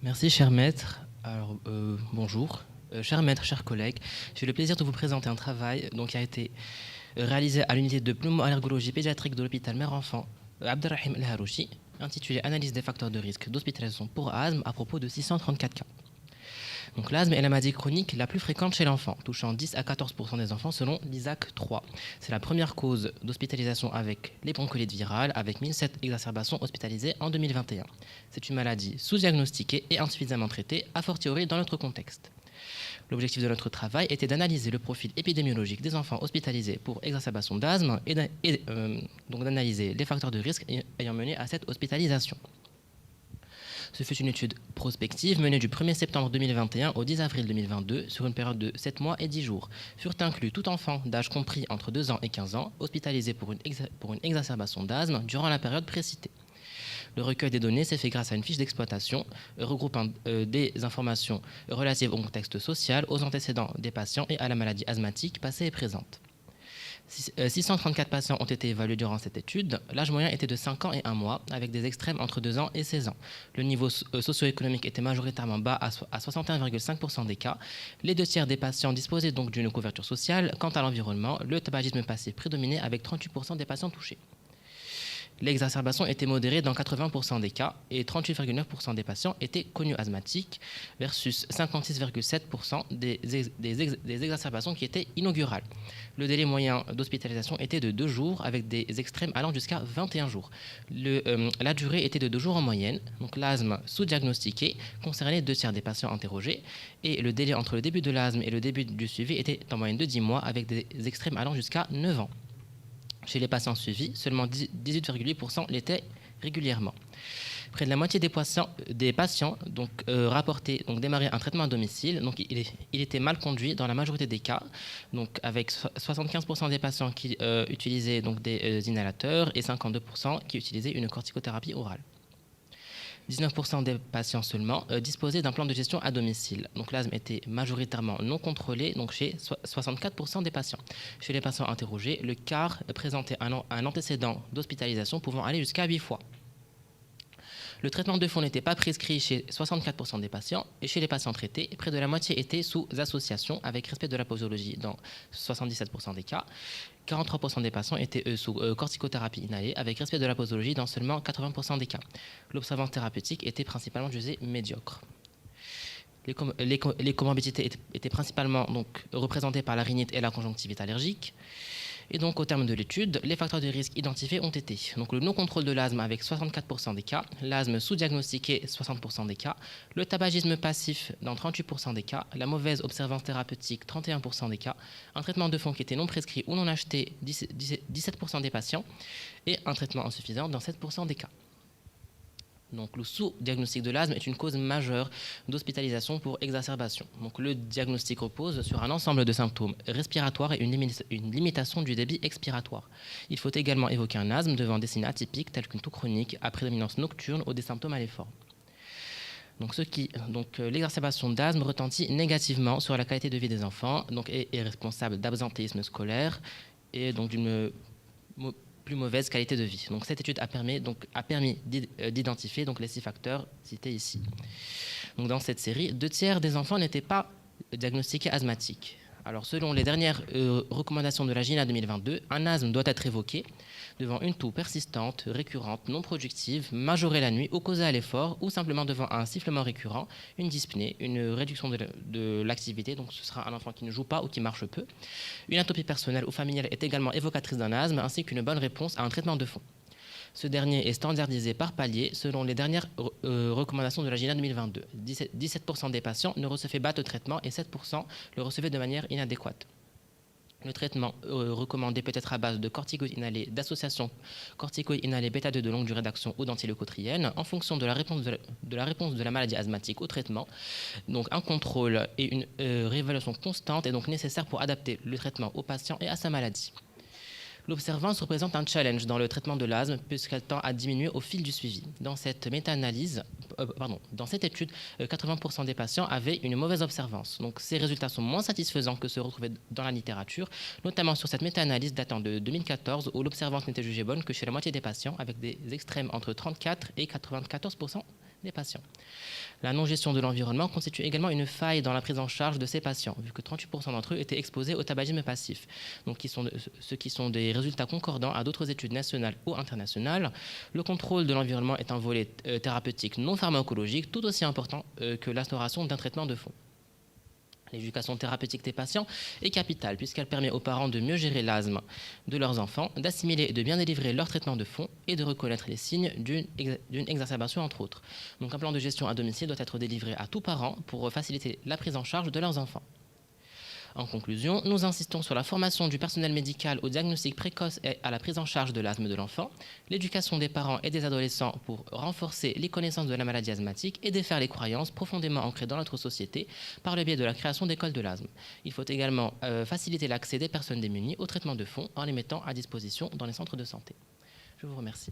Merci, cher maître. Alors, bonjour. Cher maître, chers collègues, j'ai le plaisir de vous présenter un travail qui a été réalisé à l'unité de pneumo-allergologie pédiatrique de l'hôpital mère-enfant Abdelrahim El Harouchi, intitulé Analyse des facteurs de risque d'hospitalisation pour asthme à propos de 634 cas. Donc, l'asthme est la maladie chronique la plus fréquente chez l'enfant, touchant 10 à 14% des enfants selon l'ISAC 3. C'est la première cause d'hospitalisation avec les bronchiolites virales, avec 1007 exacerbations hospitalisées en 2021. C'est une maladie sous-diagnostiquée et insuffisamment traitée, a fortiori dans notre contexte. L'objectif de notre travail était d'analyser le profil épidémiologique des enfants hospitalisés pour exacerbation d'asthme et donc d'analyser les facteurs de risque ayant mené à cette hospitalisation. Ce fut une étude prospective menée du 1er septembre 2021 au 10 avril 2022 sur une période de 7 mois et 10 jours. Furent inclus tout enfant d'âge compris entre 2 ans et 15 ans hospitalisé pour une exacerbation d'asthme durant la période précitée. Le recueil des données s'est fait grâce à une fiche d'exploitation regroupant des informations relatives au contexte social, aux antécédents des patients et à la maladie asthmatique passée et présente. 634 patients ont été évalués durant cette étude. L'âge moyen était de 5 ans et 1 mois, avec des extrêmes entre 2 ans et 16 ans. Le niveau socio-économique était majoritairement bas à 61,5% des cas. Les 2 tiers des patients disposaient donc d'une couverture sociale. Quant à l'environnement, le tabagisme passif prédominait avec 38% des patients touchés. L'exacerbation était modérée dans 80% des cas et 38,9% des patients étaient connus asthmatiques versus 56,7% des exacerbations qui étaient inaugurales. Le délai moyen d'hospitalisation était de 2 jours avec des extrêmes allant jusqu'à 21 jours. La durée était de 2 jours en moyenne. Donc l'asthme sous-diagnostiqué concernait 2 tiers des patients interrogés et le délai entre le début de l'asthme et le début du suivi était en moyenne de 10 mois avec des extrêmes allant jusqu'à 9 ans. Chez les patients suivis, seulement 18,8% l'étaient régulièrement. Près de la moitié des patients rapportaient démarrer un traitement à domicile. Donc, il était mal conduit dans la majorité des cas, donc avec 75% des patients qui utilisaient des inhalateurs et 52% qui utilisaient une corticothérapie orale. 19% des patients seulement disposaient d'un plan de gestion à domicile. Donc l'asthme était majoritairement non contrôlé, donc chez 64% des patients. Chez les patients interrogés, le quart présentait un antécédent d'hospitalisation pouvant aller jusqu'à 8 fois. Le traitement de fond n'était pas prescrit chez 64% des patients et chez les patients traités, près de la moitié étaient sous association avec respect de la posologie dans 77% des cas. 43% des patients étaient sous corticothérapie inhalée avec respect de la posologie dans seulement 80% des cas. L'observance thérapeutique était principalement jugée médiocre. Les comorbidités étaient principalement représentées par la rhinite et la conjonctivite allergique. Et donc, au terme de l'étude, les facteurs de risque identifiés ont été le non-contrôle de l'asthme avec 64% des cas, l'asthme sous-diagnostiqué 60% des cas, le tabagisme passif dans 38% des cas, la mauvaise observance thérapeutique 31% des cas, un traitement de fond qui était non prescrit ou non acheté 17% des patients et un traitement insuffisant dans 7% des cas. Donc, le sous-diagnostic de l'asthme est une cause majeure d'hospitalisation pour exacerbation. Donc, le diagnostic repose sur un ensemble de symptômes respiratoires et une limitation du débit expiratoire. Il faut également évoquer un asthme devant des signes atypiques tels qu'une toux chronique à prédominance nocturne ou des symptômes alléiformes. L'exacerbation d'asthme retentit négativement sur la qualité de vie des enfants, est responsable d'absentéisme scolaire et d'une plus mauvaise qualité de vie. Donc, cette étude a permis d'identifier les 6 facteurs cités ici. Donc, dans cette série, 2 tiers des enfants n'étaient pas diagnostiqués asthmatiques. Alors, selon les dernières recommandations de la GINA 2022, un asthme doit être évoqué devant une toux persistante, récurrente, non productive, majorée la nuit ou causée à l'effort, ou simplement devant un sifflement récurrent, une dyspnée, une réduction de l'activité, donc ce sera un enfant qui ne joue pas ou qui marche peu. Une atopie personnelle ou familiale est également évocatrice d'un asthme, ainsi qu'une bonne réponse à un traitement de fond. Ce dernier est standardisé par palier selon les dernières recommandations de la GINA 2022. 17% des patients ne recevaient pas de traitement et 7% le recevaient de manière inadéquate. Le traitement recommandé peut être à base de corticoïdes inhalés, d'association corticoïdes inhalés bêta-2 de longue durée d'action ou d'antilécotriène en fonction de la réponse de la maladie asthmatique au traitement. Donc un contrôle et une réévaluation constante est donc nécessaire pour adapter le traitement au patient et à sa maladie. L'observance représente un challenge dans le traitement de l'asthme puisqu'elle tend à diminuer au fil du suivi. Dans cette étude, 80% des patients avaient une mauvaise observance. Donc ces résultats sont moins satisfaisants que ceux retrouvés dans la littérature, notamment sur cette méta-analyse datant de 2014 où l'observance n'était jugée bonne que chez la moitié des patients avec des extrêmes entre 34 et 94% des patients. La non-gestion de l'environnement constitue également une faille dans la prise en charge de ces patients, vu que 38% d'entre eux étaient exposés au tabagisme passif, donc ce qui sont des résultats concordants à d'autres études nationales ou internationales. Le contrôle de l'environnement est un volet thérapeutique non pharmacologique tout aussi important que l'instauration d'un traitement de fond. L'éducation thérapeutique des patients est capitale puisqu'elle permet aux parents de mieux gérer l'asthme de leurs enfants, d'assimiler et de bien délivrer leur traitement de fond et de reconnaître les signes d'une exacerbation entre autres. Donc un plan de gestion à domicile doit être délivré à tout parent pour faciliter la prise en charge de leurs enfants. En conclusion, nous insistons sur la formation du personnel médical au diagnostic précoce et à la prise en charge de l'asthme de l'enfant, l'éducation des parents et des adolescents pour renforcer les connaissances de la maladie asthmatique et défaire les croyances profondément ancrées dans notre société par le biais de la création d'écoles de l'asthme. Il faut également faciliter l'accès des personnes démunies au traitement de fond en les mettant à disposition dans les centres de santé. Je vous remercie.